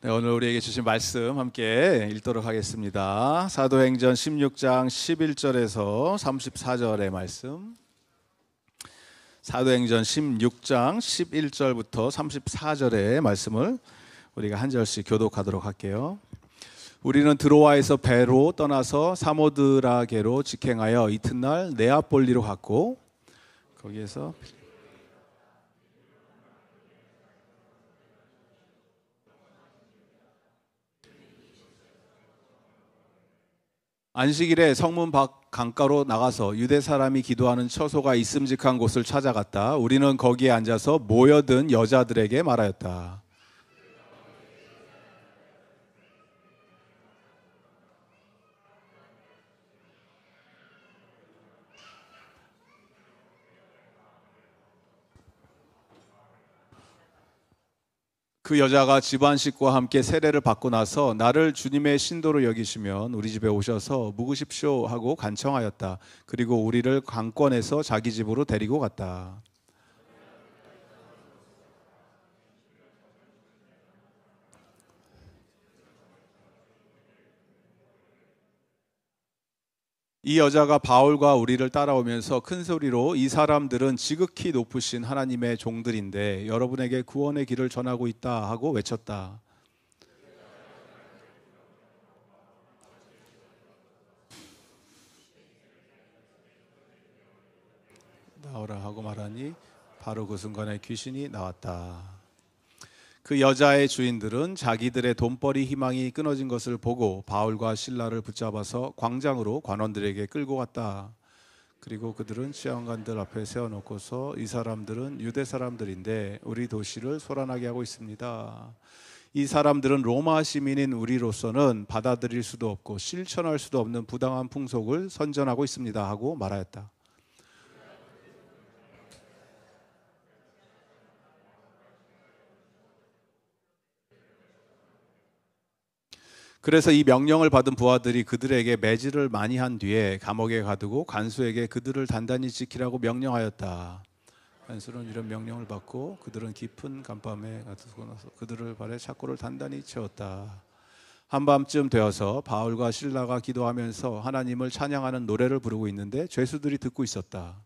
네, 오늘 우리에게 주신 말씀 함께 읽도록 하겠습니다. 사도행전 16장 11절에서 34절의 말씀. 사도행전 16장 11절부터 34절의 말씀을 우리가 한 절씩 교독하도록 할게요. 우리는 드로아에서 배로 떠나서 사모드라게로 직행하여 이튿날 네아폴리로 갔고, 거기에서 안식일에 성문 밖 강가로 나가서 유대 사람이 기도하는 처소가 있음직한 곳을 찾아갔다. 우리는 거기에 앉아서 모여든 여자들에게 말하였다. 그 여자가 집안 식구와 함께 세례를 받고 나서 나를 주님의 신도로 여기시면 우리 집에 오셔서 묵으십시오 하고 간청하였다. 그리고 우리를 강권해서 자기 집으로 데리고 갔다. 이 여자가 바울과 우리를 따라오면서 큰 소리로 이 사람들은 지극히 높으신 하나님의 종들인데 여러분에게 구원의 길을 전하고 있다 하고 외쳤다. 나오라 하고 말하니 바로 그 순간에 귀신이 나왔다. 그 여자의 주인들은 자기들의 돈벌이 희망이 끊어진 것을 보고 바울과 실라를 붙잡아서 광장으로 관원들에게 끌고 갔다. 그리고 그들은 치안관들 앞에 세워놓고서 이 사람들은 유대 사람들인데 우리 도시를 소란하게 하고 있습니다. 이 사람들은 로마 시민인 우리로서는 받아들일 수도 없고 실천할 수도 없는 부당한 풍속을 선전하고 있습니다 하고 말하였다. 그래서 이 명령을 받은 부하들이 그들에게 매질을 많이 한 뒤에 감옥에 가두고 간수에게 그들을 단단히 지키라고 명령하였다. 간수는 이런 명령을 받고 그들은 깊은 간밤에 가두고 나서 그들을 발에 착고를 단단히 채웠다. 한밤쯤 되어서 바울과 실라가 기도하면서 하나님을 찬양하는 노래를 부르고 있는데 죄수들이 듣고 있었다.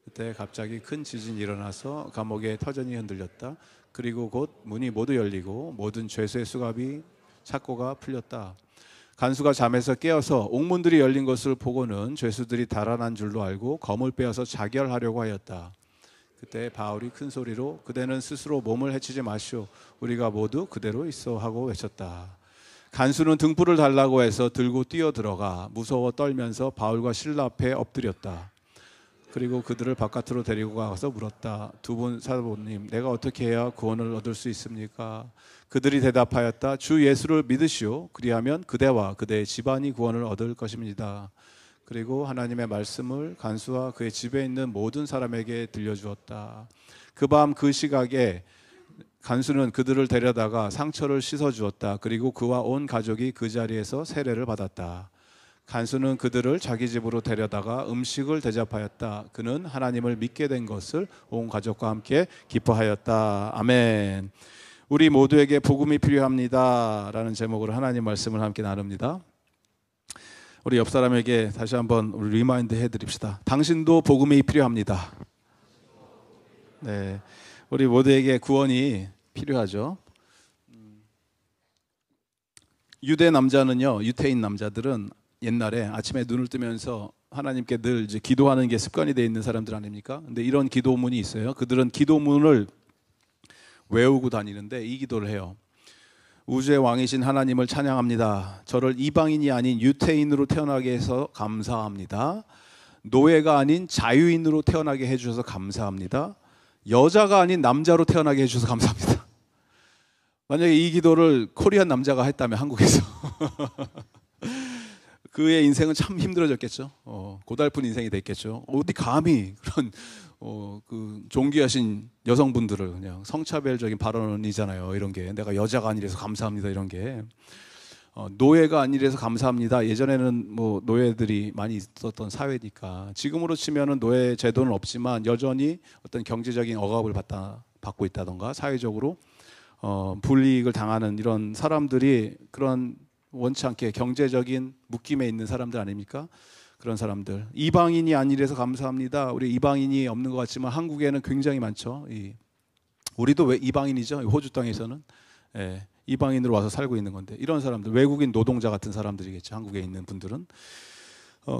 그때 갑자기 큰 지진이 일어나서 감옥의 터전이 흔들렸다. 그리고 곧 문이 모두 열리고 모든 죄수의 수갑이 착고가 풀렸다. 간수가 잠에서 깨어서 옥문들이 열린 것을 보고는 죄수들이 달아난 줄로 알고 검을 빼어서 자결하려고 하였다. 그때 바울이 큰 소리로 그대는 스스로 몸을 해치지 마시오. 우리가 모두 그대로 있어 하고 외쳤다. 간수는 등불을 달라고 해서 들고 뛰어들어가 무서워 떨면서 바울과 실라 앞에 엎드렸다. 그리고 그들을 바깥으로 데리고 가서 물었다. 두 분 사도님, 내가 어떻게 해야 구원을 얻을 수 있습니까? 그들이 대답하였다. 주 예수를 믿으시오. 그리하면 그대와 그대의 집안이 구원을 얻을 것입니다. 그리고 하나님의 말씀을 간수와 그의 집에 있는 모든 사람에게 들려주었다. 그 밤 그 시각에 간수는 그들을 데려다가 상처를 씻어주었다. 그리고 그와 온 가족이 그 자리에서 세례를 받았다. 간수는 그들을 자기 집으로 데려다가 음식을 대접하였다. 그는 하나님을 믿게 된 것을 온 가족과 함께 기뻐하였다. 아멘. 우리 모두에게 복음이 필요합니다 라는 제목으로 하나님 말씀을 함께 나눕니다. 우리 옆 사람에게 다시 한번 우리 리마인드 해드립시다. 당신도 복음이 필요합니다. 네, 우리 모두에게 구원이 필요하죠. 유대 남자는요, 유태인 남자들은 옛날에 아침에 눈을 뜨면서 하나님께 늘 이제 기도하는 게 습관이 되어 있는 사람들 아닙니까? 근데 이런 기도문이 있어요. 그들은 기도문을 외우고 다니는데 이 기도를 해요. 우주의 왕이신 하나님을 찬양합니다. 저를 이방인이 아닌 유태인으로 태어나게 해서 감사합니다. 노예가 아닌 자유인으로 태어나게 해주셔서 감사합니다. 여자가 아닌 남자로 태어나게 해주셔서 감사합니다. 만약에 이 기도를 코리안 남자가 했다면 한국에서 그의 인생은 참 힘들어졌겠죠. 고달픈 인생이 됐겠죠. 어디 감히 그런 그 존귀하신 여성분들을 그냥 성차별적인 발언이잖아요. 이런 게 내가 여자가 아니라서 감사합니다. 이런 게 노예가 아니라서 감사합니다. 예전에는 뭐 노예들이 많이 있었던 사회니까 지금으로 치면은 노예 제도는 없지만 여전히 어떤 경제적인 억압을 받고 있다던가 사회적으로 불이익을 당하는 이런 사람들이 그런 원치 않게 경제적인 묶임에 있는 사람들 아닙니까? 그런 사람들. 이방인이 아니라서 감사합니다. 우리 이방인이 없는 것 같지만 한국에는 굉장히 많죠. 우리도 왜 이방인이죠? 호주 땅에서는 이방인으로 와서 살고 있는 건데 이런 사람들, 외국인 노동자 같은 사람들이겠죠. 한국에 있는 분들은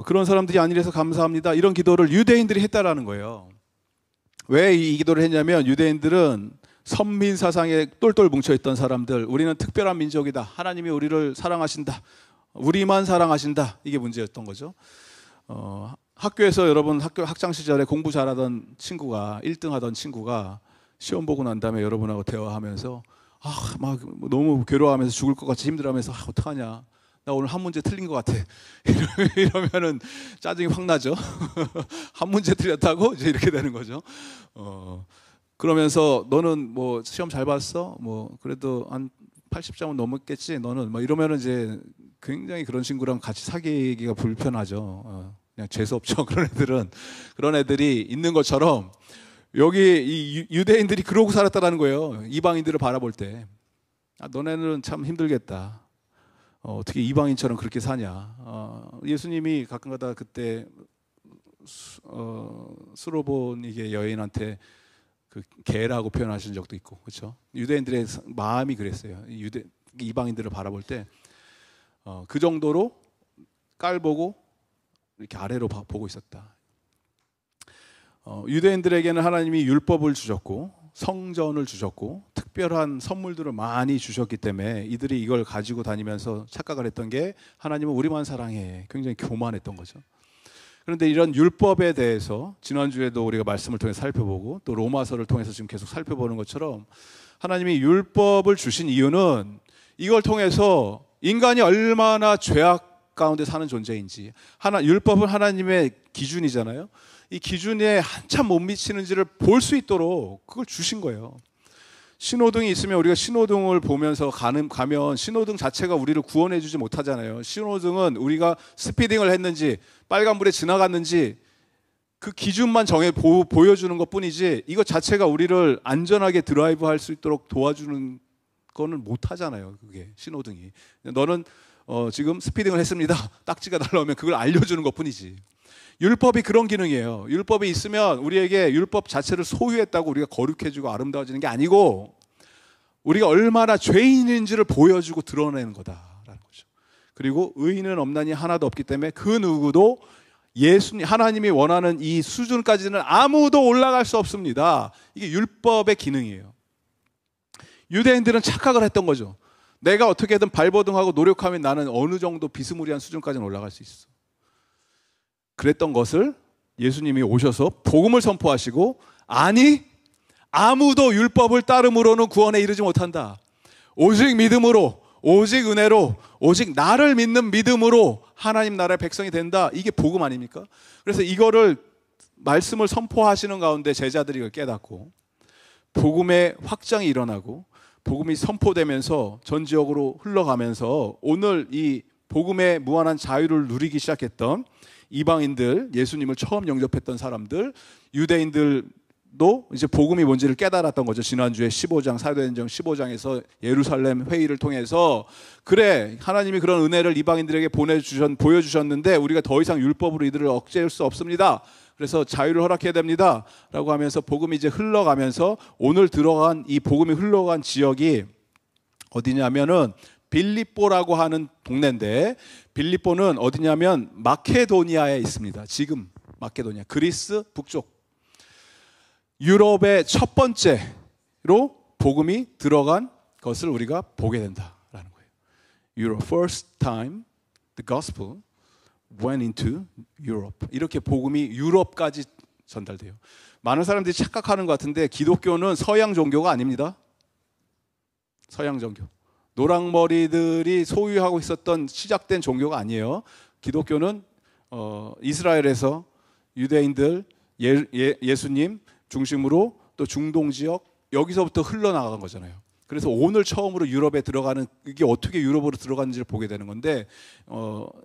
그런 사람들이 아니라서 감사합니다. 이런 기도를 유대인들이 했다라는 거예요. 왜 이 기도를 했냐면 유대인들은 선민 사상에 똘똘 뭉쳐있던 사람들, 우리는 특별한 민족이다. 하나님이 우리를 사랑하신다. 우리만 사랑하신다. 이게 문제였던 거죠. 학교에서 여러분 학창 시절에 공부 잘하던 친구가 1등 하던 친구가 시험 보고 난 다음에 여러분하고 대화하면서 막 너무 괴로워하면서 죽을 것 같이 힘들어하면서 어떡하냐. 나 오늘 한 문제 틀린 것 같아. 이러면은 짜증이 확 나죠. 한 문제 틀렸다고 이제 이렇게 되는 거죠. 그러면서 너는 뭐 시험 잘 봤어? 뭐 그래도 한 80점은 넘었겠지. 너는 뭐 이러면은 이제 굉장히 그런 친구랑 같이 사귀기가 불편하죠. 그냥 재수 없죠. 그런 애들이 있는 것처럼 여기 이 유대인들이 그러고 살았다라는 거예요. 이방인들을 바라볼 때 너네는 참 힘들겠다. 어떻게 이방인처럼 그렇게 사냐. 예수님이 가끔가다 그때 수로보니게 여인한테 그 개라고 표현하신 적도 있고, 그렇죠? 유대인들의 마음이 그랬어요. 이방인들을 바라볼 때 그 정도로 깔보고 이렇게 아래로 보고 있었다. 유대인들에게는 하나님이 율법을 주셨고 성전을 주셨고 특별한 선물들을 많이 주셨기 때문에 이들이 이걸 가지고 다니면서 착각을 했던 게 하나님은 우리만 사랑해. 굉장히 교만했던 거죠. 그런데 이런 율법에 대해서 지난주에도 우리가 말씀을 통해 살펴보고 또 로마서를 통해서 지금 계속 살펴보는 것처럼 하나님이 율법을 주신 이유는 이걸 통해서 인간이 얼마나 죄악 가운데 사는 존재인지, 율법은 하나님의 기준이잖아요. 이 기준에 한참 못 미치는지를 볼 수 있도록 그걸 주신 거예요. 신호등이 있으면 우리가 신호등을 보면서 가면 신호등 자체가 우리를 구원해 주지 못하잖아요. 신호등은 우리가 스피딩을 했는지 빨간불에 지나갔는지 그 기준만 보여주는 것 뿐이지 이것 자체가 우리를 안전하게 드라이브 할 수 있도록 도와주는 거는 못하잖아요. 그게 신호등이. 너는 지금 스피딩을 했습니다. 딱지가 날라오면 그걸 알려주는 것 뿐이지. 율법이 그런 기능이에요. 율법이 있으면 우리에게 율법 자체를 소유했다고 우리가 거룩해지고 아름다워지는 게 아니고 우리가 얼마나 죄인인지를 보여주고 드러내는 거다라는 거죠. 그리고 의인은 없나니 하나도 없기 때문에 그 누구도 하나님이 원하는 이 수준까지는 아무도 올라갈 수 없습니다. 이게 율법의 기능이에요. 유대인들은 착각을 했던 거죠. 내가 어떻게든 발버둥하고 노력하면 나는 어느 정도 비스무리한 수준까지는 올라갈 수 있어. 그랬던 것을 예수님이 오셔서 복음을 선포하시고 아니 아무도 율법을 따름으로는 구원에 이르지 못한다. 오직 믿음으로, 오직 은혜로, 오직 나를 믿는 믿음으로 하나님 나라의 백성이 된다. 이게 복음 아닙니까? 그래서 이거를 말씀을 선포하시는 가운데 제자들이 이걸 깨닫고 복음의 확장이 일어나고 복음이 선포되면서 전 지역으로 흘러가면서 오늘 이 복음의 무한한 자유를 누리기 시작했던 이방인들, 예수님을 처음 영접했던 사람들, 유대인들도 이제 복음이 뭔지를 깨달았던 거죠. 지난주에 15장, 사도행전 15장에서 예루살렘 회의를 통해서 그래, 하나님이 그런 은혜를 이방인들에게 보여주셨는데 우리가 더 이상 율법으로 이들을 억제할 수 없습니다. 그래서 자유를 허락해야 됩니다. 라고 하면서 복음이 이제 흘러가면서 오늘 들어간 이 복음이 흘러간 지역이 어디냐면은 빌립보라고 하는 동네인데 빌립보는 어디냐면 마케도니아에 있습니다. 지금 마케도니아, 그리스 북쪽 유럽의 첫 번째로 복음이 들어간 것을 우리가 보게 된다라는 거예요. Europe, first time the gospel went into Europe. 이렇게 복음이 유럽까지 전달돼요. 많은 사람들이 착각하는 것 같은데 기독교는 서양 종교가 아닙니다. 서양 종교. 노랑머리들이 소유하고 있었던 시작된 종교가 아니에요. 기독교는 이스라엘에서 유대인들, 예수님 중심으로 또 중동 지역 여기서부터 흘러나간 거잖아요. 그래서 오늘 처음으로 유럽에 들어가는 이게 어떻게 유럽으로 들어갔는지를 보게 되는 건데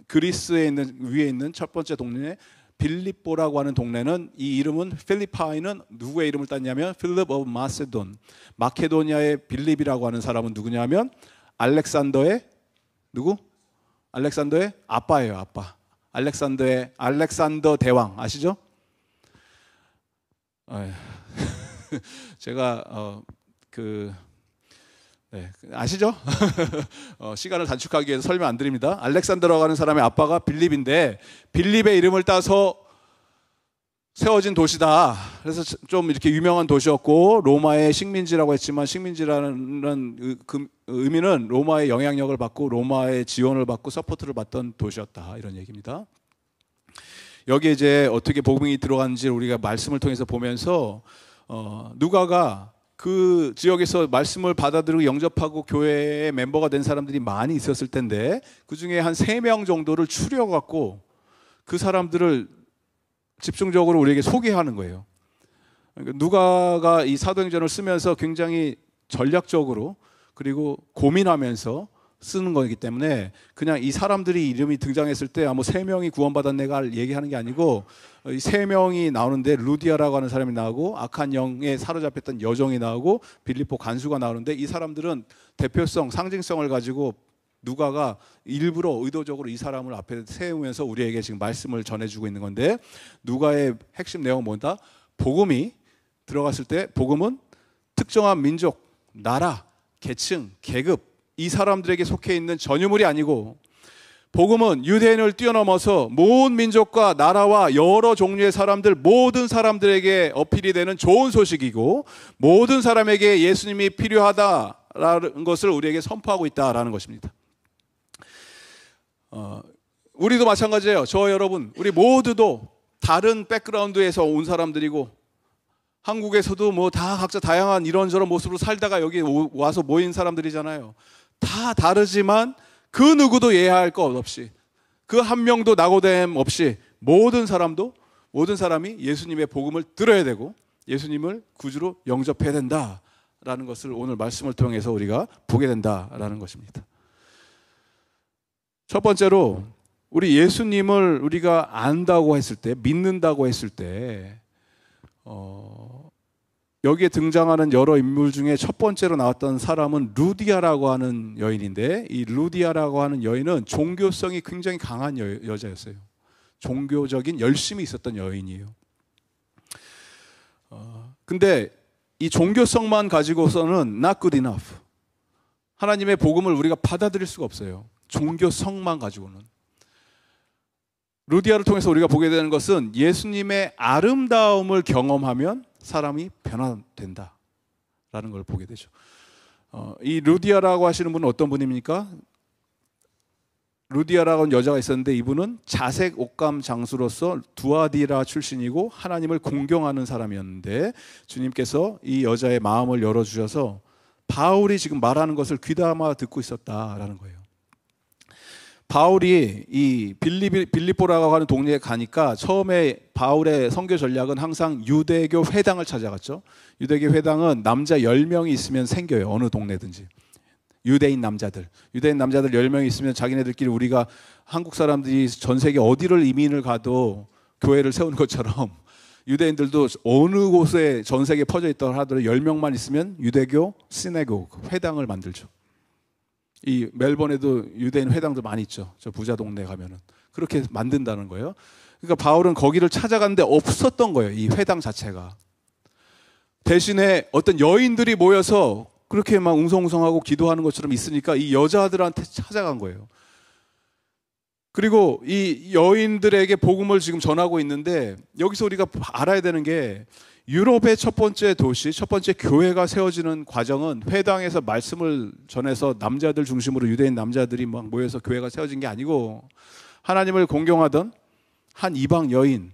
그리스에 있는 위에 있는 첫 번째 동네 빌립보라고 하는 동네는 이 이름은 필리파이는 누구의 이름을 땄냐면 필립 오브 마세돈. 마케도니아의 빌립이라고 하는 사람은 누구냐면 알렉산더의 누구? 알렉산더의 아빠예요. 아빠. 알렉산더 대왕 아시죠? 제가 네, 아시죠? 시간을 단축하기 위해서 설명 안 드립니다. 알렉산더라고 하는 사람의 아빠가 빌립인데 빌립의 이름을 따서 세워진 도시다. 그래서 좀 이렇게 유명한 도시였고 로마의 식민지라고 했지만 식민지라는 그 의미는 로마의 영향력을 받고 로마의 지원을 받고 서포트를 받던 도시였다. 이런 얘기입니다. 여기에 이제 어떻게 복음이 들어가는지 우리가 말씀을 통해서 보면서 누가가 그 지역에서 말씀을 받아들이고 영접하고 교회의 멤버가 된 사람들이 많이 있었을 텐데 그 중에 한 3명 정도를 추려갖고 그 사람들을 집중적으로 우리에게 소개하는 거예요. 그러니까 누가가 이 사도행전을 쓰면서 굉장히 전략적으로 그리고 고민하면서 쓰는 거기 때문에 그냥 이 사람들이 이름이 등장했을 때 뭐 3명이 구원받은 내가 얘기하는 게 아니고 이 3명이 나오는데 루디아라고 하는 사람이 나오고 악한 영에 사로잡혔던 여종이 나오고 빌립보 간수가 나오는데 이 사람들은 대표성, 상징성을 가지고 누가가 일부러 의도적으로 이 사람을 앞에 세우면서 우리에게 지금 말씀을 전해주고 있는 건데 누가의 핵심 내용은 뭐다? 복음이 들어갔을 때 복음은 특정한 민족, 나라, 계층, 계급 이 사람들에게 속해 있는 전유물이 아니고 복음은 유대인을 뛰어넘어서 모든 민족과 나라와 여러 종류의 사람들 모든 사람들에게 어필이 되는 좋은 소식이고 모든 사람에게 예수님이 필요하다라는 것을 우리에게 선포하고 있다라는 것입니다. 우리도 마찬가지예요. 저 여러분 우리 모두도 다른 백그라운드에서 온 사람들이고 한국에서도 뭐 다 각자 다양한 이런저런 모습으로 살다가 여기 와서 모인 사람들이잖아요. 다 다르지만 그 누구도 예하할 것 없이 그 한 명도 낙오됨 없이 모든 사람이 예수님의 복음을 들어야 되고 예수님을 구주로 영접해야 된다라는 것을 오늘 말씀을 통해서 우리가 보게 된다라는 것입니다. 첫 번째로 우리 예수님을 우리가 안다고 했을 때 믿는다고 했을 때 여기에 등장하는 여러 인물 중에 첫 번째로 나왔던 사람은 루디아라고 하는 여인인데 이 루디아라고 하는 여인은 종교성이 굉장히 강한 여자였어요. 종교적인 열심이 있었던 여인이에요. 근데 이 종교성만 가지고서는 not good enough. 하나님의 복음을 우리가 받아들일 수가 없어요. 종교성만 가지고는. 루디아를 통해서 우리가 보게 되는 것은 예수님의 아름다움을 경험하면 사람이 변화된다라는 걸 보게 되죠. 이 루디아라고 하시는 분은 어떤 분입니까? 루디아라고 하는 여자가 있었는데 이분은 자색 옷감 장수로서 두아디라 출신이고 하나님을 공경하는 사람이었는데 주님께서 이 여자의 마음을 열어주셔서 바울이 지금 말하는 것을 귀담아 듣고 있었다라는 거예요. 바울이 이 빌립보라고 하는 동네에 가니까 처음에 바울의 선교 전략은 항상 유대교 회당을 찾아갔죠. 유대교 회당은 남자 10명이 있으면 생겨요. 어느 동네든지. 유대인 남자들 10명이 있으면 자기네들끼리 우리가 한국 사람들이 전 세계 어디를 이민을 가도 교회를 세우는 것처럼 유대인들도 어느 곳에 전 세계에 퍼져 있다고 하더라도 10명만 있으면 유대교 시네고그 회당을 만들죠. 이 멜번에도 유대인 회당도 많이 있죠. 저 부자 동네 가면은 그렇게 만든다는 거예요. 그러니까 바울은 거기를 찾아갔는데 없었던 거예요. 이 회당 자체가. 대신에 어떤 여인들이 모여서 그렇게 막 웅성웅성하고 기도하는 것처럼 있으니까 이 여자들한테 찾아간 거예요. 그리고 이 여인들에게 복음을 지금 전하고 있는데 여기서 우리가 알아야 되는 게 유럽의 첫 번째 도시, 첫 번째 교회가 세워지는 과정은 회당에서 말씀을 전해서 남자들 중심으로 유대인 남자들이 막 모여서 교회가 세워진 게 아니고 하나님을 공경하던 한 이방 여인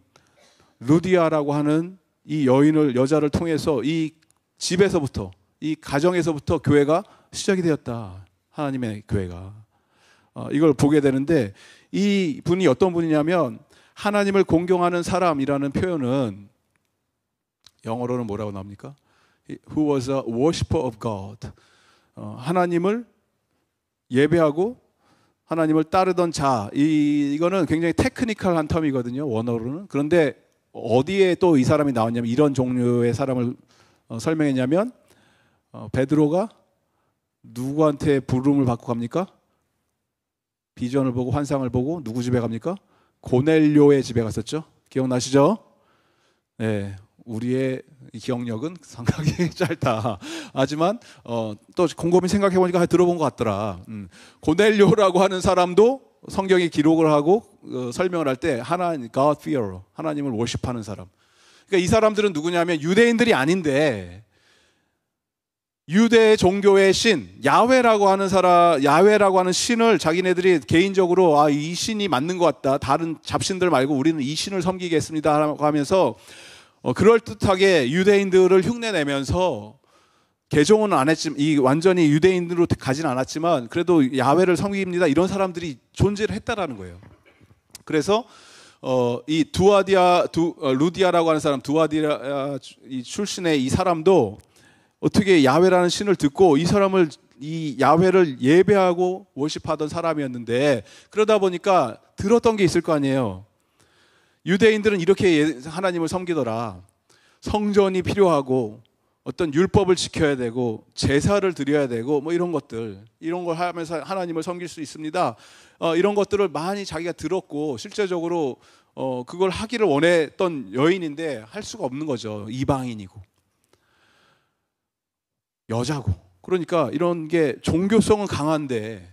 루디아라고 하는 이 여자를 통해서 이 집에서부터 이 가정에서부터 교회가 시작이 되었다. 하나님의 교회가. 이걸 보게 되는데 이 분이 어떤 분이냐면 하나님을 공경하는 사람이라는 표현은 영어로는 뭐라고 나옵니까? Who was a worshipper of God. 하나님을 예배하고 하나님을 따르던 자, 이거는 굉장히 테크니컬한 텀이거든요, 원어로는. 그런데 어디에 또 이 사람이 나왔냐면, 이런 종류의 사람을 설명했냐면, 베드로가 누구한테 부름을 받고 갑니까? 비전을 보고 환상을 보고 누구 집에 갑니까? 고넬료의 집에 갔었죠. 기억나시죠? 네, 우리의 기억력은 상당히 짧다. 하지만 또 곰곰이 생각해 보니까 들어본 것 같더라. 고넬료라고 하는 사람도 성경에 기록을 하고 설명을 할 때 하나님, God fearer, 하나님을 워십하는 사람. 그러니까 이 사람들은 누구냐면 유대인들이 아닌데 유대 종교의 신 야훼라고 하는 사람, 야훼라고 하는 신을 자기네들이 개인적으로 이 신이 맞는 것 같다. 다른 잡신들 말고 우리는 이 신을 섬기겠습니다 하면서 그럴듯하게 유대인들을 흉내내면서 개종은 안 했지만, 완전히 유대인으로 가진 않았지만 그래도 야훼를 섬깁니다. 이런 사람들이 존재를 했다라는 거예요. 그래서 이 루디아라고 하는 사람, 두아디아 출신의 이 사람도 어떻게 야훼라는 신을 듣고 이 사람을, 이 야훼를 예배하고 워십하던 사람이었는데, 그러다 보니까 들었던 게 있을 거 아니에요. 유대인들은 이렇게 하나님을 섬기더라. 성전이 필요하고 어떤 율법을 지켜야 되고 제사를 드려야 되고 뭐 이런 것들, 이런 걸 하면서 하나님을 섬길 수 있습니다. 이런 것들을 많이 자기가 들었고 실제적으로 그걸 하기를 원했던 여인인데 할 수가 없는 거죠. 이방인이고 여자고. 그러니까 이런 게 종교성은 강한데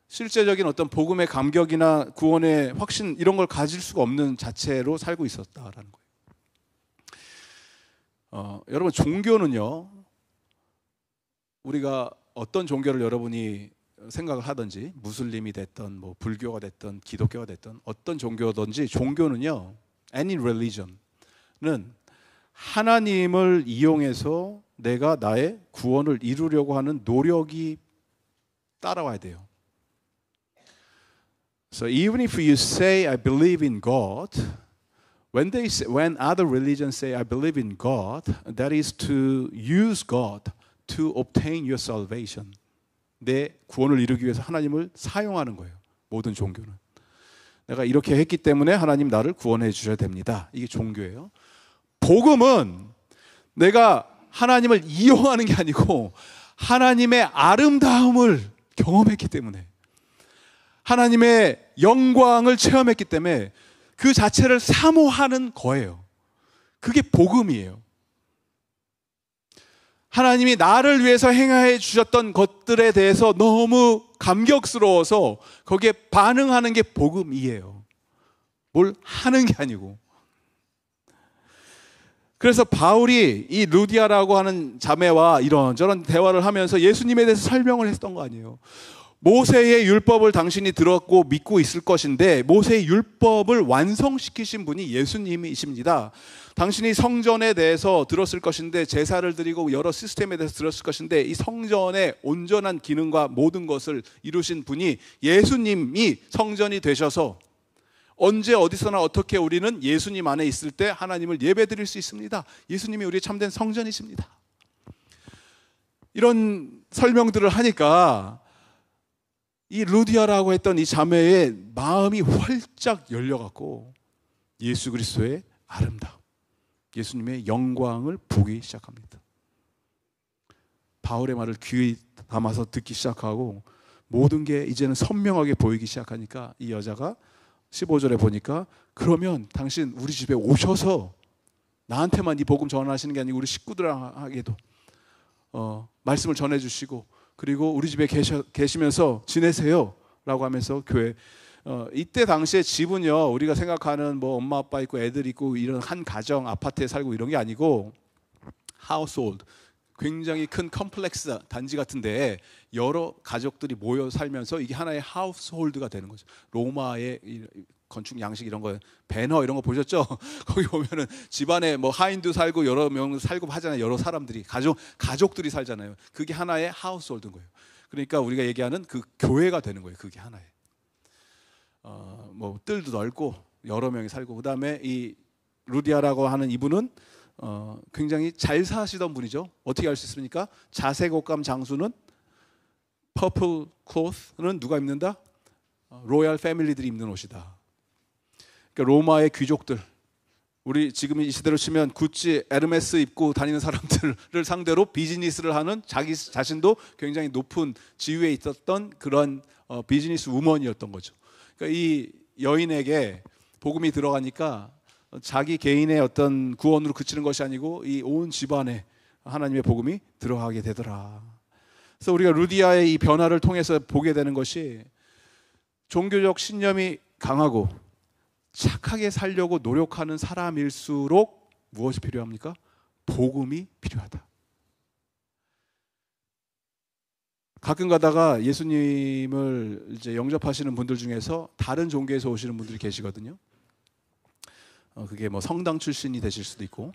실제적인 어떤 복음의 감격이나 구원의 확신 이런 걸 가질 수가 없는 자체로 살고 있었다라는 거예요. 여러분, 종교는요, 우리가 어떤 종교를 여러분이 생각을 하든지, 무슬림이 됐든 뭐 불교가 됐든 기독교가 됐든 어떤 종교든지, 종교는요, any religion은 하나님을 이용해서 내가 나의 구원을 이루려고 하는 노력이 따라와야 돼요. So even if you say I believe in God, when other religions say I believe in God, that is to use God to obtain your salvation. 내 구원을 이루기 위해서 하나님을 사용하는 거예요. 모든 종교는. 내가 이렇게 했기 때문에 하나님 나를 구원해 주셔야 됩니다. 이게 종교예요. 복음은 내가 하나님을 이용하는 게 아니고 하나님의 아름다움을 경험했기 때문에, 하나님의 영광을 체험했기 때문에 그 자체를 사모하는 거예요. 그게 복음이에요. 하나님이 나를 위해서 행해 주셨던 것들에 대해서 너무 감격스러워서 거기에 반응하는 게 복음이에요. 뭘 하는 게 아니고. 그래서 바울이 이 루디아라고 하는 자매와 이런저런 대화를 하면서 예수님에 대해서 설명을 했던 거 아니에요. 모세의 율법을 당신이 들었고 믿고 있을 것인데 모세의 율법을 완성시키신 분이 예수님이십니다. 당신이 성전에 대해서 들었을 것인데, 제사를 드리고 여러 시스템에 대해서 들었을 것인데, 이 성전의 온전한 기능과 모든 것을 이루신 분이 예수님이 성전이 되셔서 언제 어디서나 어떻게 우리는 예수님 안에 있을 때 하나님을 예배드릴 수 있습니다. 예수님이 우리의 참된 성전이십니다. 이런 설명들을 하니까 이 루디아라고 했던 이 자매의 마음이 활짝 열려갖고 예수 그리스도의 아름다움, 예수님의 영광을 보기 시작합니다. 바울의 말을 귀에 담아서 듣기 시작하고 모든 게 이제는 선명하게 보이기 시작하니까 이 여자가 15절에 보니까, 그러면 당신 우리 집에 오셔서 나한테만 이 복음 전하시는 게 아니고 우리 식구들에게도 말씀을 전해주시고, 그리고 우리 집에 계시면서 지내세요 라고 하면서 교회, 이때 당시에 집은요, 우리가 생각하는 뭐 엄마 아빠 있고 애들 있고 이런 한 가정 아파트에 살고 이런 게 아니고 household, 굉장히 큰 컴플렉스 단지 같은데 여러 가족들이 모여 살면서 이게 하나의 하우스홀드가 되는 거죠. 로마의 건축 양식 이런 거, 배너 이런 거 보셨죠? 거기 보면은 집안에 뭐 하인도 살고 여러 명 살고 하잖아요. 여러 사람들이, 가족들이 살잖아요. 그게 하나의 하우스홀드인 거예요. 그러니까 우리가 얘기하는 그 교회가 되는 거예요. 그게 하나의 뭐 뜰도 넓고 여러 명이 살고, 그 다음에 이 루디아라고 하는 이분은 굉장히 잘 사시던 분이죠. 어떻게 알 수 있습니까? 자색 옷감 장수는, purple cloth는 누가 입는다? 로얄 패밀리들이 입는 옷이다. 그러니까 로마의 귀족들, 우리 지금 이 시대로 치면 구찌, 에르메스 입고 다니는 사람들을 상대로 비즈니스를 하는 자기 자신도 굉장히 높은 지위에 있었던 그런 비즈니스 우먼이었던 거죠. 그러니까 이 여인에게 복음이 들어가니까 자기 개인의 어떤 구원으로 그치는 것이 아니고 이 온 집안에 하나님의 복음이 들어가게 되더라. 그래서 우리가 루디아의 이 변화를 통해서 보게 되는 것이 종교적 신념이 강하고 착하게 살려고 노력하는 사람일수록 무엇이 필요합니까? 복음이 필요하다. 가끔 가다가 예수님을 이제 영접하시는 분들 중에서 다른 종교에서 오시는 분들이 계시거든요. 그게 뭐 성당 출신이 되실 수도 있고,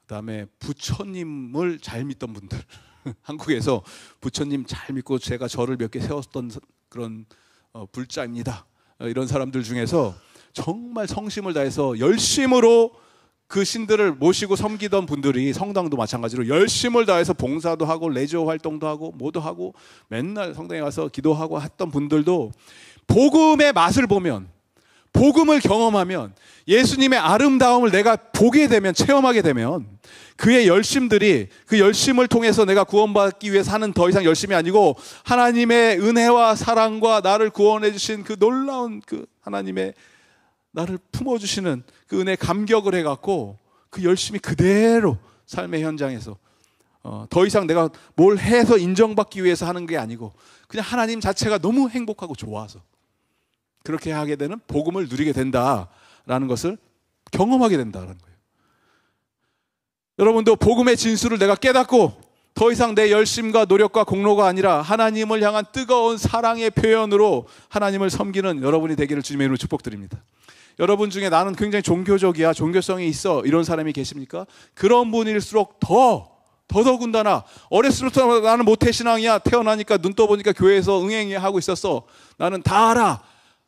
그다음에 부처님을 잘 믿던 분들, 한국에서 부처님 잘 믿고 제가 절을 몇 개 세웠던 그런 불자입니다. 이런 사람들 중에서 정말 성심을 다해서 열심으로 그 신들을 모시고 섬기던 분들이, 성당도 마찬가지로 열심을 다해서 봉사도 하고 레저 활동도 하고 뭐도 하고 맨날 성당에 가서 기도하고 했던 분들도 복음의 맛을 보면, 복음을 경험하면, 예수님의 아름다움을 내가 보게 되면, 체험하게 되면 그의 열심들이, 그 열심을 통해서 내가 구원받기 위해 사는 더 이상 열심이 아니고 하나님의 은혜와 사랑과 나를 구원해 주신 그 놀라운 그 하나님의 나를 품어주시는 그 은혜에 감격을 해갖고 그 열심이 그대로 삶의 현장에서 더 이상 내가 뭘 해서 인정받기 위해서 하는 게 아니고 그냥 하나님 자체가 너무 행복하고 좋아서 그렇게 하게 되는 복음을 누리게 된다라는 것을 경험하게 된다는 거예요. 여러분도 복음의 진수를 내가 깨닫고 더 이상 내 열심과 노력과 공로가 아니라 하나님을 향한 뜨거운 사랑의 표현으로 하나님을 섬기는 여러분이 되기를 주님의 이름으로 축복드립니다. 여러분 중에 나는 굉장히 종교적이야, 종교성이 있어, 이런 사람이 계십니까? 그런 분일수록 더더군다나 어렸을 때부터 나는 모태신앙이야, 태어나니까 눈 떠보니까 교회에서 응행하고 있었어, 나는 다 알아,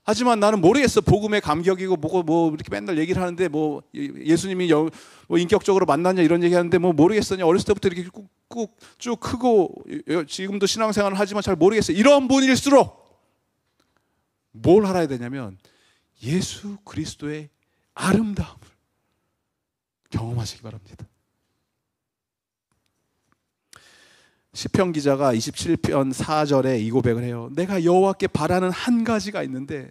하지만 나는 모르겠어, 복음의 감격이고 뭐 이렇게 맨날 얘기를 하는데 뭐 예수님이 뭐 인격적으로 만났냐 이런 얘기하는데 뭐 모르겠어냐, 어렸을 때부터 이렇게 꾹 쭉 크고 지금도 신앙생활을 하지만 잘 모르겠어, 이런 분일수록 뭘 알아야 되냐면 예수 그리스도의 아름다움을 경험하시기 바랍니다. 시편 기자가 27편 4절에 이 고백을 해요. 내가 여호와께 바라는 한 가지가 있는데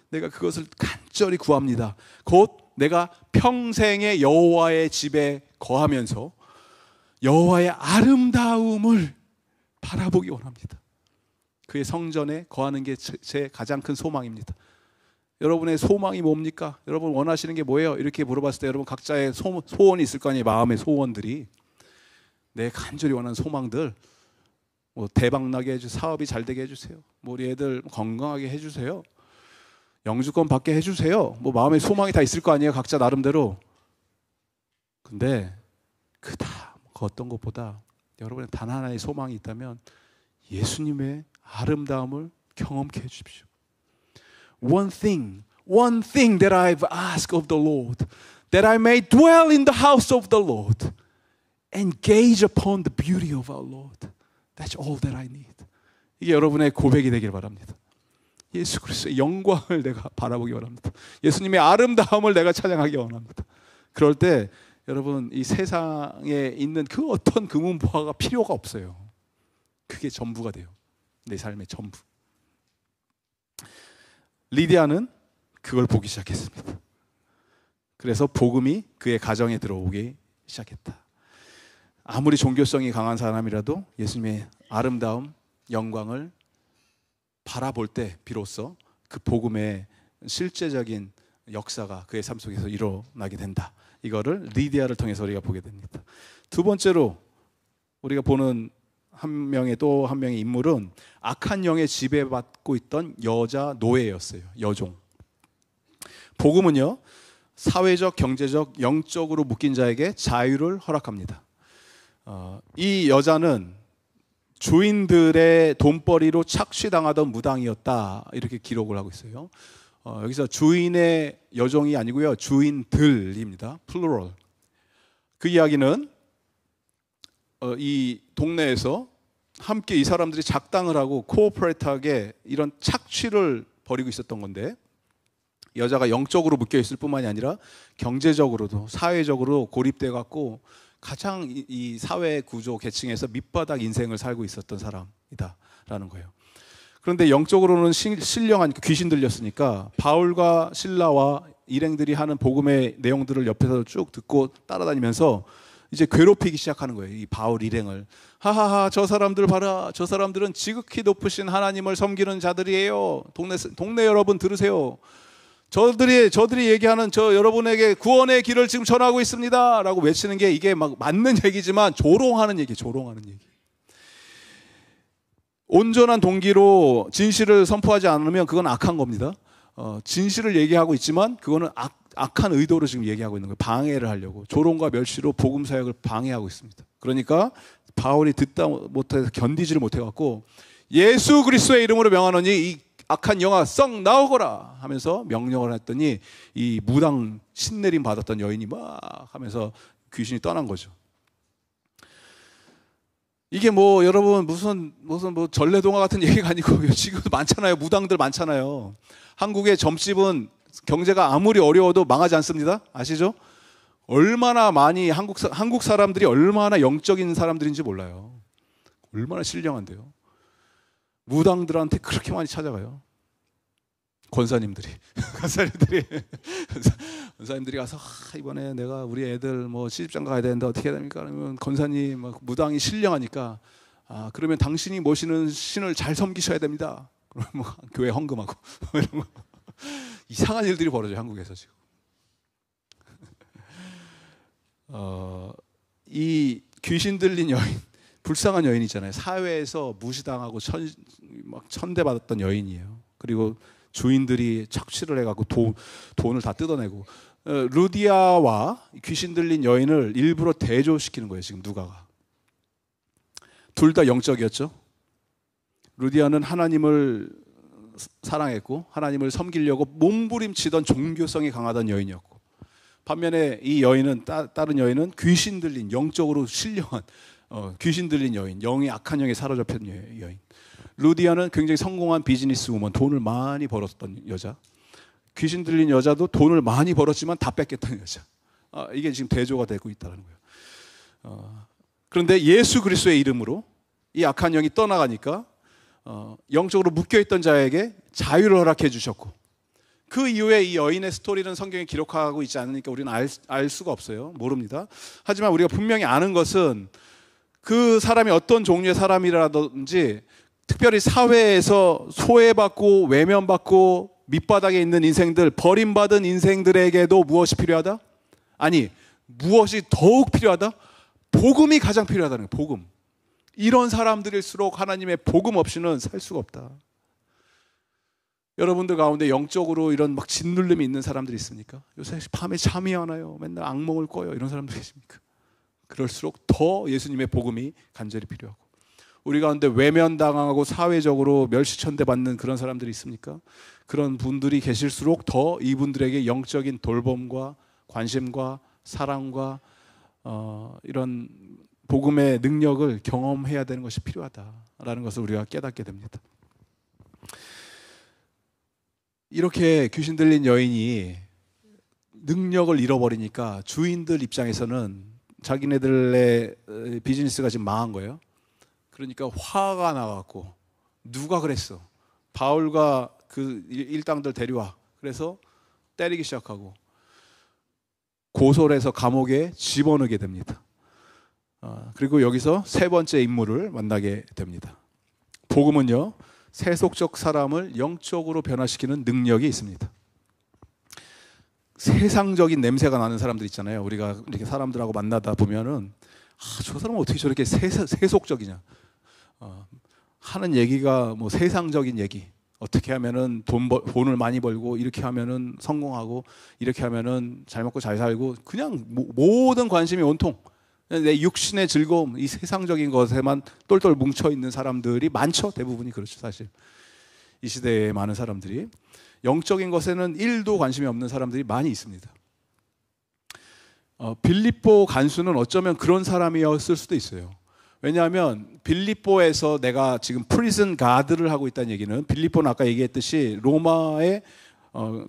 내가 그것을 간절히 구합니다. 곧 내가 평생의 여호와의 집에 거하면서 여호와의 아름다움을 바라보기 원합니다. 그의 성전에 거하는 게 제 가장 큰 소망입니다. 여러분의 소망이 뭡니까? 여러분 원하시는 게 뭐예요? 이렇게 물어봤을 때 여러분 각자의 소원이 있을 거 아니에요. 마음의 소원들이. 내 간절히 원하는 소망들, 뭐 대박 나게 해주세요, 사업이 잘 되게 해주세요, 뭐 우리 애들 건강하게 해주세요, 영주권 받게 해주세요, 뭐 마음의 소망이 다 있을 거 아니에요, 각자 나름대로. 근데 그 어떤 것보다 여러분의 단 하나의 소망이 있다면 예수님의 아름다움을 경험케 해주십시오. One thing that I've asked of the Lord, that I may dwell in the house of the Lord and gaze upon the beauty of our Lord. That's all that I need. 이게 여러분의 고백이 되길 바랍니다. 예수 그리스도의 영광을 내가 바라보기 원합니다. 예수님의 아름다움을 내가 찬양하기 원합니다. 그럴 때 여러분 이 세상에 있는 그 어떤 금은보화가 필요가 없어요. 그게 전부가 돼요. 내 삶의 전부. 리디아는 그걸 보기 시작했습니다. 그래서 복음이 그의 가정에 들어오기 시작했다. 아무리 종교성이 강한 사람이라도 예수님의 아름다움, 영광을 바라볼 때 비로소 그 복음의 실제적인 역사가 그의 삶 속에서 일어나게 된다. 이거를 리디아를 통해서 우리가 보게 됩니다. 두 번째로 우리가 보는 또 한 명의 인물은 악한 영에 지배받고 있던 여자 노예였어요. 여종. 복음은요, 사회적, 경제적, 영적으로 묶인 자에게 자유를 허락합니다. 이 여자는 주인들의 돈벌이로 착취당하던 무당이었다, 이렇게 기록을 하고 있어요. 여기서 주인의 여종이 아니고요, 주인들입니다. 플루럴. 그 이야기는 이 동네에서 함께 이 사람들이 작당을 하고 코오퍼레이트하게 이런 착취를 벌이고 있었던 건데, 여자가 영적으로 묶여 있을 뿐만이 아니라 경제적으로도 사회적으로 고립돼 갖고 가장 이 사회 구조 계층에서 밑바닥 인생을 살고 있었던 사람이다라는 거예요. 그런데 영적으로는 신령한 귀신 들렸으니까 바울과 실라와 일행들이 하는 복음의 내용들을 옆에서 쭉 듣고 따라다니면서 이제 괴롭히기 시작하는 거예요. 이 바울 일행을. 하하하, 저 사람들 봐라. 저 사람들은 지극히 높으신 하나님을 섬기는 자들이에요. 동네 여러분 들으세요. 저들이 얘기하는 저 여러분에게 구원의 길을 지금 전하고 있습니다 라고 외치는 게 이게 막 맞는 얘기지만 조롱하는 얘기. 온전한 동기로 진실을 선포하지 않으면 그건 악한 겁니다. 진실을 얘기하고 있지만 그거는 악한 의도로 지금 얘기하고 있는 거예요. 방해를 하려고. 조롱과 멸시로 복음 사역을 방해하고 있습니다. 그러니까 바울이 듣다 못해서 견디지를 못해갖고 예수 그리스도의 이름으로 명하노니 이 악한 영아 썩 나오거라 하면서 명령을 했더니 이 무당 신내림 받았던 여인이 막 하면서 귀신이 떠난 거죠. 이게 뭐 여러분 무슨 뭐 전래동화 같은 얘기가 아니고 지금도 많잖아요. 무당들 많잖아요. 한국의 점집은 경제가 아무리 어려워도 망하지 않습니다. 아시죠? 얼마나 많이 한국 사람들이 얼마나 영적인 사람들인지 몰라요. 얼마나 신령한데요. 무당들한테 그렇게 많이 찾아가요. 권사님들이 가서 이번에 내가 우리 애들 뭐 시집장가 가야 되는데 어떻게 해야 됩니까? 그러면 권사님 무당이 신령하니까 그러면 당신이 모시는 신을 잘 섬기셔야 됩니다. 그러면 뭐 교회 헌금하고 이런 거 이상한 일들이 벌어져요. 한국에서 지금. 이 귀신 들린 여인, 불쌍한 여인 있잖아요. 사회에서 무시당하고 막 천대받았던 여인이에요. 그리고 주인들이 착취를 해갖고 돈을 다 뜯어내고 루디아와 귀신 들린 여인을 일부러 대조시키는 거예요. 지금 누가가. 둘 다 영적이었죠. 루디아는 하나님을 사랑했고 하나님을 섬기려고 몸부림치던 종교성이 강하던 여인이었고, 반면에 이 여인은 다른 여인은 귀신 들린 영적으로 신령한 귀신 들린 여인, 영이 악한 영에 사로잡힌 여인. 루디아는 굉장히 성공한 비즈니스 우먼, 돈을 많이 벌었던 여자. 귀신 들린 여자도 돈을 많이 벌었지만 다 뺏겼던 여자. 이게 지금 대조가 되고 있다는 거예요. 그런데 예수 그리스도의 이름으로 이 악한 영이 떠나가니까 영적으로 묶여있던 자에게 자유를 허락해 주셨고, 그 이후에 이 여인의 스토리는 성경에 기록하고 있지 않으니까 우리는 알 수가 없어요. 모릅니다. 하지만 우리가 분명히 아는 것은 그 사람이 어떤 종류의 사람이라든지 특별히 사회에서 소외받고 외면받고 밑바닥에 있는 인생들, 버림받은 인생들에게도 무엇이 필요하다? 아니, 무엇이 더욱 필요하다? 복음이 가장 필요하다는 거예요. 복음. 이런 사람들일수록 하나님의 복음 없이는 살 수가 없다. 여러분들 가운데 영적으로 이런 막 짓눌림이 있는 사람들이 있습니까? 요새 밤에 잠이 안 와요. 맨날 악몽을 꿔요. 이런 사람들 계십니까? 그럴수록 더 예수님의 복음이 간절히 필요하고, 우리 가운데 외면당하고 사회적으로 멸시천대받는 그런 사람들이 있습니까? 그런 분들이 계실수록 더 이분들에게 영적인 돌봄과 관심과 사랑과 이런 복음의 능력을 경험해야 되는 것이 필요하다라는 것을 우리가 깨닫게 됩니다. 이렇게 귀신 들린 여인이 능력을 잃어버리니까 주인들 입장에서는 자기네들의 비즈니스가 지금 망한 거예요. 그러니까 화가 나갖고, 누가 그랬어? 바울과 그 일당들 데려와. 그래서 때리기 시작하고 고소를 해서 감옥에 집어넣게 됩니다. 그리고 여기서 세 번째 인물을 만나게 됩니다. 복음은요, 세속적 사람을 영적으로 변화시키는 능력이 있습니다. 세상적인 냄새가 나는 사람들 있잖아요. 우리가 이렇게 사람들하고 만나다 보면은 저 사람은 어떻게 저렇게 세속적이냐, 하는 얘기가 뭐 세상적인 얘기, 어떻게 하면은 돈을 많이 벌고, 이렇게 하면은 성공하고, 이렇게 하면은 잘 먹고 잘 살고, 그냥 모든 관심이 온통 내 육신의 즐거움, 이 세상적인 것에만 똘똘 뭉쳐 있는 사람들이 많죠. 대부분이 그렇죠. 사실 이 시대에 많은 사람들이 영적인 것에는 1도 관심이 없는 사람들이 많이 있습니다. 빌립보 간수는 어쩌면 그런 사람이었을 수도 있어요. 왜냐하면 빌립보에서 내가 지금 프리즌 가드를 하고 있다는 얘기는, 빌립보는 아까 얘기했듯이 로마의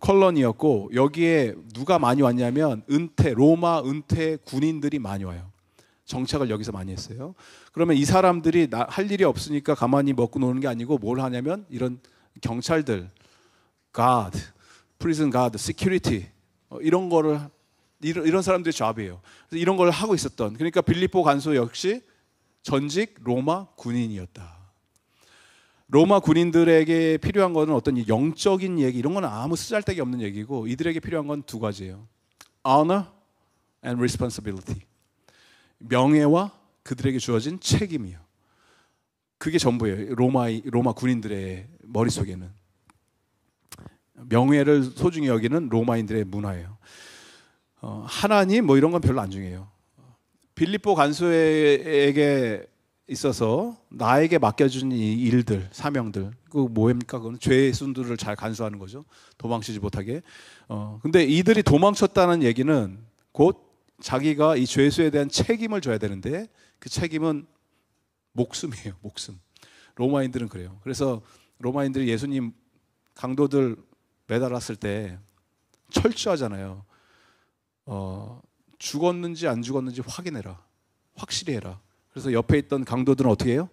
컬러니였고, 여기에 누가 많이 왔냐면 로마 은퇴 군인들이 많이 와요. 정착을 여기서 많이 했어요. 그러면 이 사람들이 할 일이 없으니까 가만히 먹고 노는 게 아니고 뭘 하냐면 이런 경찰들, 가드, 프리즌 가드, 시큐리티 이런 거를, 이런 사람들의 잡이에요. 그래서 이런 걸 하고 있었던, 그러니까 빌립보 간수 역시 전직 로마 군인이었다. 로마 군인들에게 필요한 것은 어떤 영적인 얘기, 이런 건 아무 쓰잘데기 없는 얘기고, 이들에게 필요한 건 두 가지예요. Honor and responsibility. 명예와 그들에게 주어진 책임이요. 그게 전부예요. 로마 군인들의 머릿속에는. 명예를 소중히 여기는 로마인들의 문화예요. 하나님 뭐 이런 건 별로 안 중요해요. 빌립보 간수에게 있어서 나에게 맡겨준 이 일들, 사명들, 그 뭐입니까? 그건 죄의 순들을 잘 간수하는 거죠. 도망치지 못하게. 근데 이들이 도망쳤다는 얘기는 곧 자기가 이 죄수에 대한 책임을 져야 되는데, 그 책임은 목숨이에요. 목숨. 로마인들은 그래요. 그래서 로마인들이 예수님 강도들 매달았을 때 철저하잖아요. 죽었는지 안 죽었는지 확인해라. 확실히 해라. 그래서 옆에 있던 강도들은 어떻게 해요?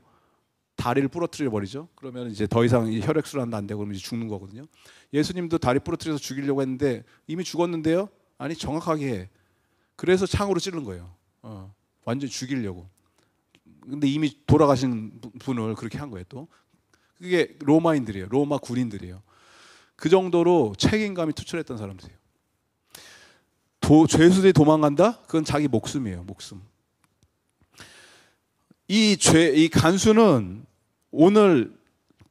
다리를 부러뜨려 버리죠. 그러면 이제 더 이상 혈액순환도 안 되고 그러면 이제 죽는 거거든요. 예수님도 다리 부러뜨려서 죽이려고 했는데 이미 죽었는데요? 아니, 정확하게 해. 그래서 창으로 찌른 거예요. 완전히 죽이려고. 근데 이미 돌아가신 분을 그렇게 한 거예요. 또 그게 로마인들이에요. 로마 군인들이에요. 그 정도로 책임감이 투철했던 사람들이에요. 죄수들이 도망간다? 그건 자기 목숨이에요. 목숨. 이 간수는 오늘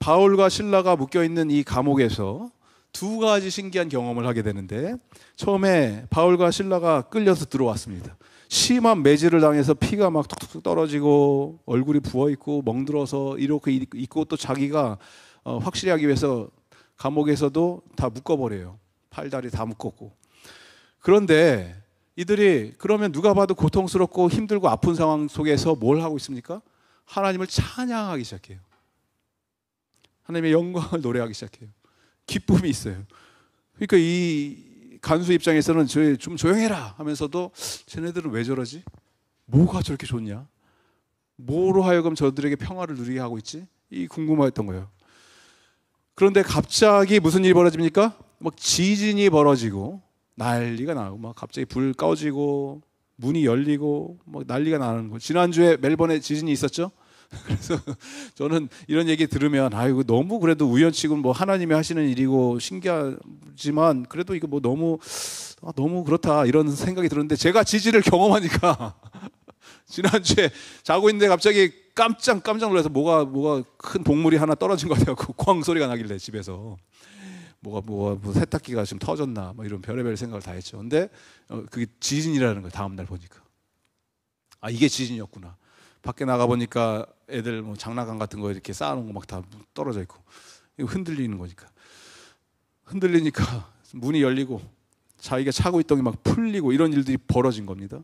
바울과 실라가 묶여있는 이 감옥에서 두 가지 신기한 경험을 하게 되는데, 처음에 바울과 실라가 끌려서 들어왔습니다. 심한 매질을 당해서 피가 막 툭툭 떨어지고 얼굴이 부어있고 멍들어서 이렇게 있고, 또 자기가 확실히 하기 위해서 감옥에서도 다 묶어버려요. 팔다리 다 묶었고. 그런데 이들이 그러면 누가 봐도 고통스럽고 힘들고 아픈 상황 속에서 뭘 하고 있습니까? 하나님을 찬양하기 시작해요. 하나님의 영광을 노래하기 시작해요. 기쁨이 있어요. 그러니까 이 간수 입장에서는 좀 조용해라 하면서도 쟤네들은 왜 저러지? 뭐가 저렇게 좋냐? 뭐로 하여금 저들에게 평화를 누리게 하고 있지? 이 궁금했던 거예요. 그런데 갑자기 무슨 일이 벌어집니까? 막 지진이 벌어지고 난리가 나고, 막 갑자기 불 꺼지고 문이 열리고 막 난리가 나는 거예요. 지난주에 멜번에 지진이 있었죠? 그래서 저는 이런 얘기 들으면 아이고, 너무 그래도 우연치고 뭐 하나님이 하시는 일이고 신기하지만 그래도 이거 뭐 너무 그렇다 이런 생각이 들었는데, 제가 지진을 경험하니까 지난주에 자고 있는데 갑자기 깜짝 놀라서 뭐가 큰 동물이 하나 떨어진 것 같아요. 꽝 소리가 나길래 집에서 뭐 세탁기가 지금 터졌나 뭐 이런 별의별 생각을 다 했죠. 근데 그게 지진이라는 거예요. 다음 날 보니까 이게 지진이었구나. 밖에 나가 보니까 애들 뭐 장난감 같은 거 이렇게 쌓아놓은 거 막 다 떨어져 있고, 이거 흔들리는 거니까. 흔들리니까 문이 열리고 자기가 차고 있던 게 막 풀리고 이런 일들이 벌어진 겁니다.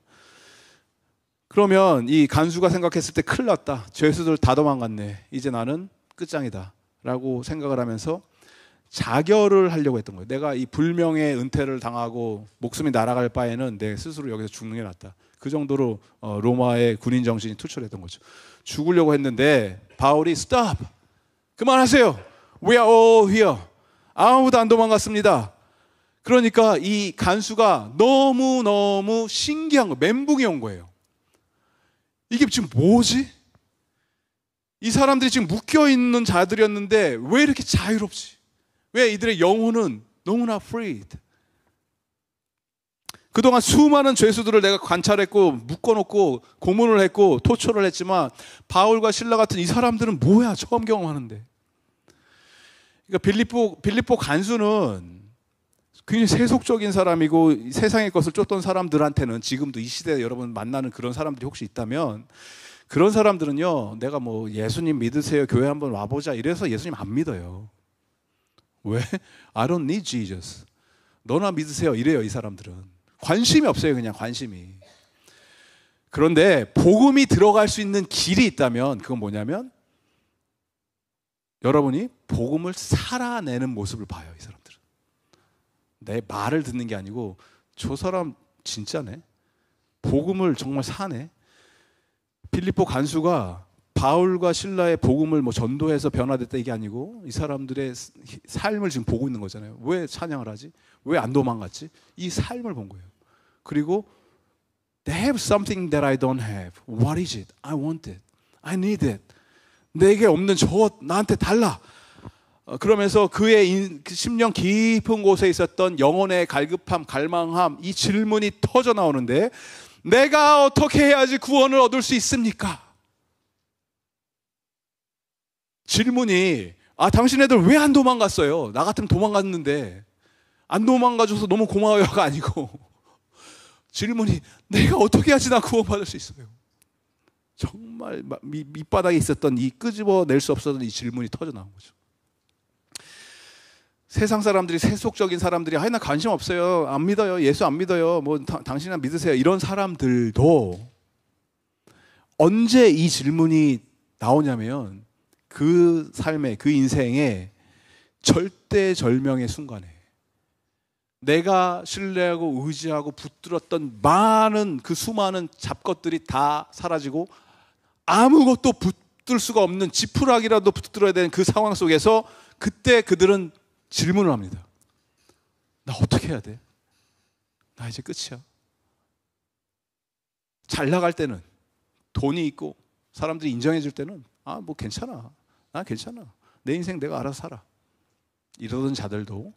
그러면 이 간수가 생각했을 때 큰일 났다. 죄수들 다 도망갔네. 이제 나는 끝장이다 라고 생각을 하면서 자결을 하려고 했던 거예요. 내가 이 불명예 은퇴를 당하고 목숨이 날아갈 바에는 내 스스로 여기서 죽는 게 낫다. 그 정도로 로마의 군인 정신이 투철했던 거죠. 죽으려고 했는데 바울이 stop! 그만하세요. We are all here. 아무도 안 도망갔습니다. 그러니까 이 간수가 너무너무 신기한 거예요. 멘붕이 온 거예요. 이게 지금 뭐지? 이 사람들이 지금 묶여있는 자들이었는데 왜 이렇게 자유롭지? 왜 이들의 영혼은 너무나 freed? 그동안 수많은 죄수들을 내가 관찰했고 묶어놓고 고문을 했고 토초를 했지만 바울과 실라 같은 이 사람들은 뭐야? 처음 경험하는데. 그러니까 빌립보 간수는 굉장히 세속적인 사람이고 세상의 것을 쫓던 사람들한테는, 지금도 이 시대에 여러분 만나는 그런 사람들이 혹시 있다면, 그런 사람들은요, 내가 뭐 예수님 믿으세요, 교회 한번 와보자 이래서 예수님 안 믿어요. 왜? I don't need Jesus. 너나 믿으세요 이래요. 이 사람들은 관심이 없어요. 그냥 관심이. 그런데 복음이 들어갈 수 있는 길이 있다면 그건 뭐냐면 여러분이 복음을 살아내는 모습을 봐요. 이 사람들은 내 말을 듣는 게 아니고 저 사람 진짜네, 복음을 정말 사네. 빌립보 간수가 바울과 신라의 복음을 뭐 전도해서 변화됐다 이게 아니고 이 사람들의 삶을 지금 보고 있는 거잖아요. 왜 찬양을 하지? 왜 안 도망갔지? 이 삶을 본 거예요. 그리고 They have something that I don't have. What is it? I want it. I need it. 내게 없는 저것 나한테 달라. 그러면서 그의 심령 깊은 곳에 있었던 영혼의 갈급함, 갈망함, 이 질문이 터져 나오는데 내가 어떻게 해야지 구원을 얻을 수 있습니까? 질문이 당신애들 왜 안 도망갔어요? 나 같으면 도망갔는데 안 도망가줘서 너무 고마워요가 아니고 질문이 내가 어떻게 해야지 나 구원받을 수 있어요? 정말 밑바닥에 있었던 이 끄집어낼 수 없었던 이 질문이 터져 나온 거죠. 세상 사람들이, 세속적인 사람들이 나 관심 없어요, 안 믿어요, 예수 안 믿어요, 뭐 당신은 믿으세요, 이런 사람들도 언제 이 질문이 나오냐면 그 삶에, 그 인생에 절대절명의 순간에 내가 신뢰하고 의지하고 붙들었던 많은 그 수많은 잡것들이 다 사라지고 아무것도 붙들 수가 없는 지푸라기라도 붙들어야 되는 그 상황 속에서 그때 그들은 질문을 합니다. 나 어떻게 해야 돼? 나 이제 끝이야. 잘 나갈 때는, 돈이 있고 사람들이 인정해 줄 때는 뭐 괜찮아, 나 괜찮아, 내 인생 내가 알아서 살아, 이러던 자들도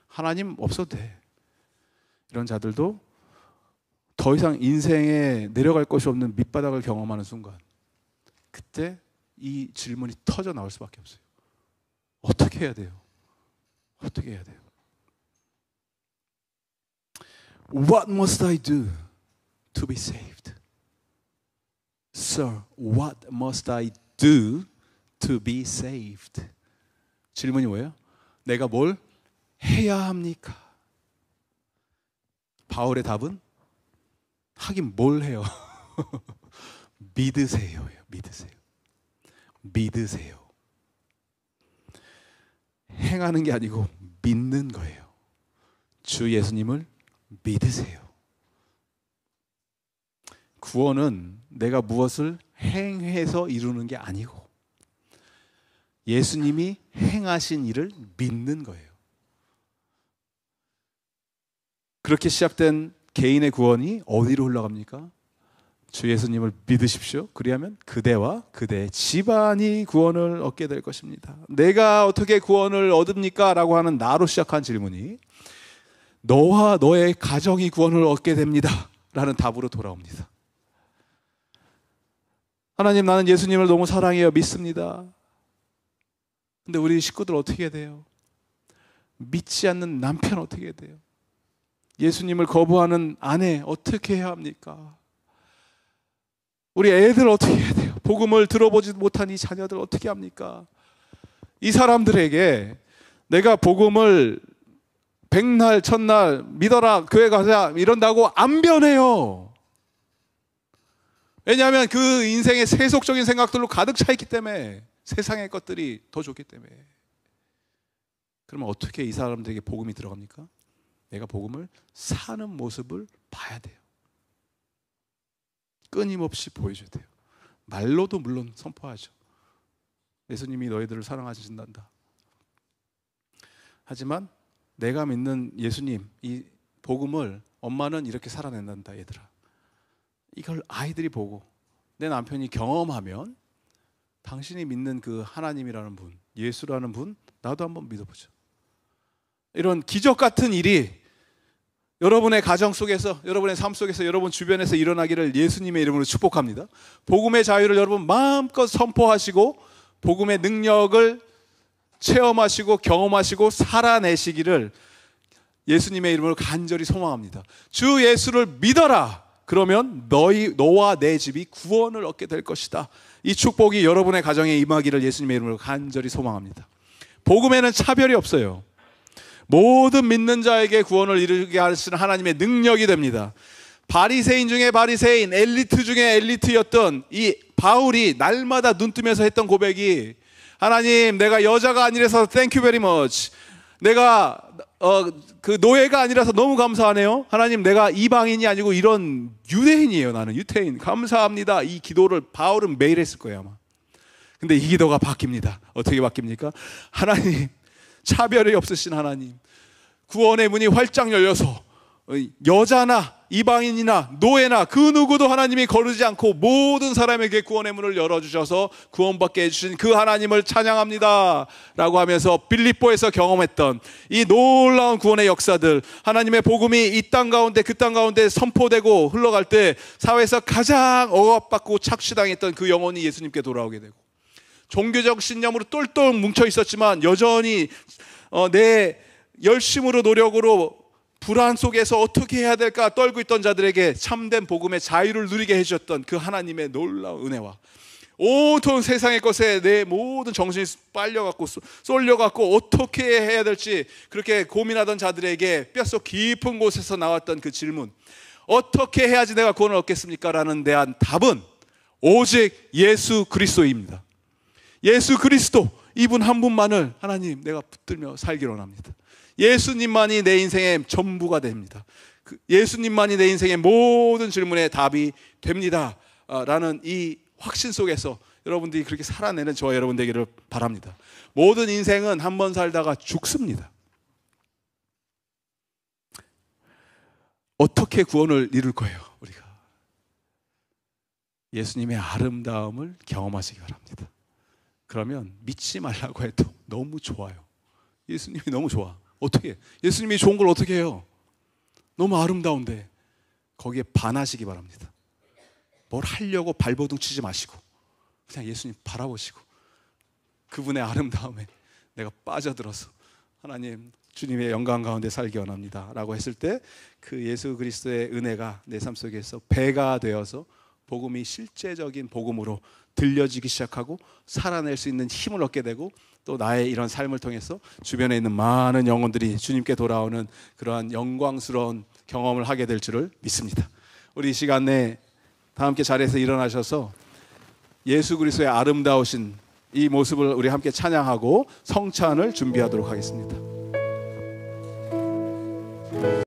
하나님 없어도 돼, 이런 자들도 더 이상 인생에 내려갈 것이 없는 밑바닥을 경험하는 순간 그때 이 질문이 터져 나올 수밖에 없어요. 어떻게 해야 돼요? 어떻게 해야 돼요? What must I do to be saved? Sir, what must I do to be saved? 질문이 뭐예요? 내가 뭘 해야 합니까? 바울의 답은 하긴 뭘 해요? 믿으세요예요. 믿으세요. 믿으세요. 행하는 게 아니고 믿는 거예요. 주 예수님을 믿으세요. 구원은 내가 무엇을 행해서 이루는 게 아니고 예수님이 행하신 일을 믿는 거예요. 그렇게 시작된 개인의 구원이 어디로 흘러갑니까? 주 예수님을 믿으십시오. 그리하면 그대와 그대의 집안이 구원을 얻게 될 것입니다. 내가 어떻게 구원을 얻습니까? 라고 하는 나로 시작한 질문이 너와 너의 가정이 구원을 얻게 됩니다 라는 답으로 돌아옵니다. 하나님, 나는 예수님을 너무 사랑해요, 믿습니다. 근데 우리 식구들 어떻게 해야 돼요? 믿지 않는 남편 어떻게 해야 돼요? 예수님을 거부하는 아내 어떻게 해야 합니까? 우리 애들 어떻게 해야 돼요? 복음을 들어보지 못한 이 자녀들 어떻게 합니까? 이 사람들에게 내가 복음을 백날 첫날 믿어라, 교회 가자 이런다고 안 변해요. 왜냐하면 그 인생의 세속적인 생각들로 가득 차 있기 때문에, 세상의 것들이 더 좋기 때문에. 그러면 어떻게 이 사람들에게 복음이 들어갑니까? 내가 복음을 사는 모습을 봐야 돼요. 끊임없이 보여줘야 돼요. 말로도 물론 선포하죠. 예수님이 너희들을 사랑하신단다. 하지만 내가 믿는 예수님, 이 복음을 엄마는 이렇게 살아낸단다, 얘들아. 이걸 아이들이 보고 내 남편이 경험하면 당신이 믿는 그 하나님이라는 분, 예수라는 분, 나도 한번 믿어보자. 이런 기적 같은 일이 여러분의 가정 속에서, 여러분의 삶 속에서, 여러분 주변에서 일어나기를 예수님의 이름으로 축복합니다. 복음의 자유를 여러분 마음껏 선포하시고 복음의 능력을 체험하시고 경험하시고 살아내시기를 예수님의 이름으로 간절히 소망합니다. 주 예수를 믿어라. 그러면 너와 내 집이 구원을 얻게 될 것이다. 이 축복이 여러분의 가정에 임하기를 예수님의 이름으로 간절히 소망합니다. 복음에는 차별이 없어요. 모든 믿는 자에게 구원을 이루게 하시는 하나님의 능력이 됩니다. 바리새인 중에 바리새인, 엘리트 중에 엘리트였던 이 바울이 날마다 눈 뜨면서 했던 고백이, 하나님, 내가 여자가 아니라서 thank you very much. 내가 그 노예가 아니라서 너무 감사하네요. 하나님, 내가 이방인이 아니고 이런 유대인이에요. 나는 유태인. 감사합니다. 이 기도를 바울은 매일 했을 거예요, 아마. 근데 이 기도가 바뀝니다. 어떻게 바뀝니까? 하나님, 차별이 없으신 하나님, 구원의 문이 활짝 열려서 여자나 이방인이나 노예나 그 누구도 하나님이 거르지 않고 모든 사람에게 구원의 문을 열어주셔서 구원받게 해주신 그 하나님을 찬양합니다 라고 하면서 빌립보에서 경험했던 이 놀라운 구원의 역사들, 하나님의 복음이 이 땅 가운데 그 땅 가운데 선포되고 흘러갈 때 사회에서 가장 억압받고 착취당했던 그 영혼이 예수님께 돌아오게 되고, 종교적 신념으로 똘똘 뭉쳐 있었지만 여전히 내 열심으로 노력으로 불안 속에서 어떻게 해야 될까 떨고 있던 자들에게 참된 복음의 자유를 누리게 해주셨던 그 하나님의 놀라운 은혜와, 온통 세상의 것에 내 모든 정신이 빨려갖고 쏠려갖고 어떻게 해야 될지 그렇게 고민하던 자들에게 뼛속 깊은 곳에서 나왔던 그 질문, 어떻게 해야지 내가 구원을 얻겠습니까? 라는 대한 답은 오직 예수 그리스도입니다. 예수 그리스도, 이분 한 분만을 하나님, 내가 붙들며 살기를 원합니다. 예수님만이 내 인생의 전부가 됩니다. 예수님만이 내 인생의 모든 질문에 답이 됩니다 라는 이 확신 속에서 여러분들이 그렇게 살아내는 저와 여러분 되기를 바랍니다. 모든 인생은 한 번 살다가 죽습니다. 어떻게 구원을 이룰 거예요? 우리가 예수님의 아름다움을 경험하시기 바랍니다. 그러면 믿지 말라고 해도 너무 좋아요. 예수님이 너무 좋아. 어떻게? 예수님이 좋은 걸 어떻게 해요? 너무 아름다운데 거기에 반하시기 바랍니다. 뭘 하려고 발버둥 치지 마시고 그냥 예수님 바라보시고 그분의 아름다움에 내가 빠져들어서 하나님, 주님의 영광 가운데 살기 원합니다 라고 했을 때 그 예수 그리스도의 은혜가 내 삶 속에서 배가 되어서 복음이 실제적인 복음으로 들려지기 시작하고 살아낼 수 있는 힘을 얻게 되고, 또 나의 이런 삶을 통해서 주변에 있는 많은 영혼들이 주님께 돌아오는 그러한 영광스러운 경험을 하게 될 줄을 믿습니다. 우리 이 시간에 다 함께 자리에서 일어나셔서 예수 그리스도의 아름다우신 이 모습을 우리 함께 찬양하고 성찬을 준비하도록 하겠습니다.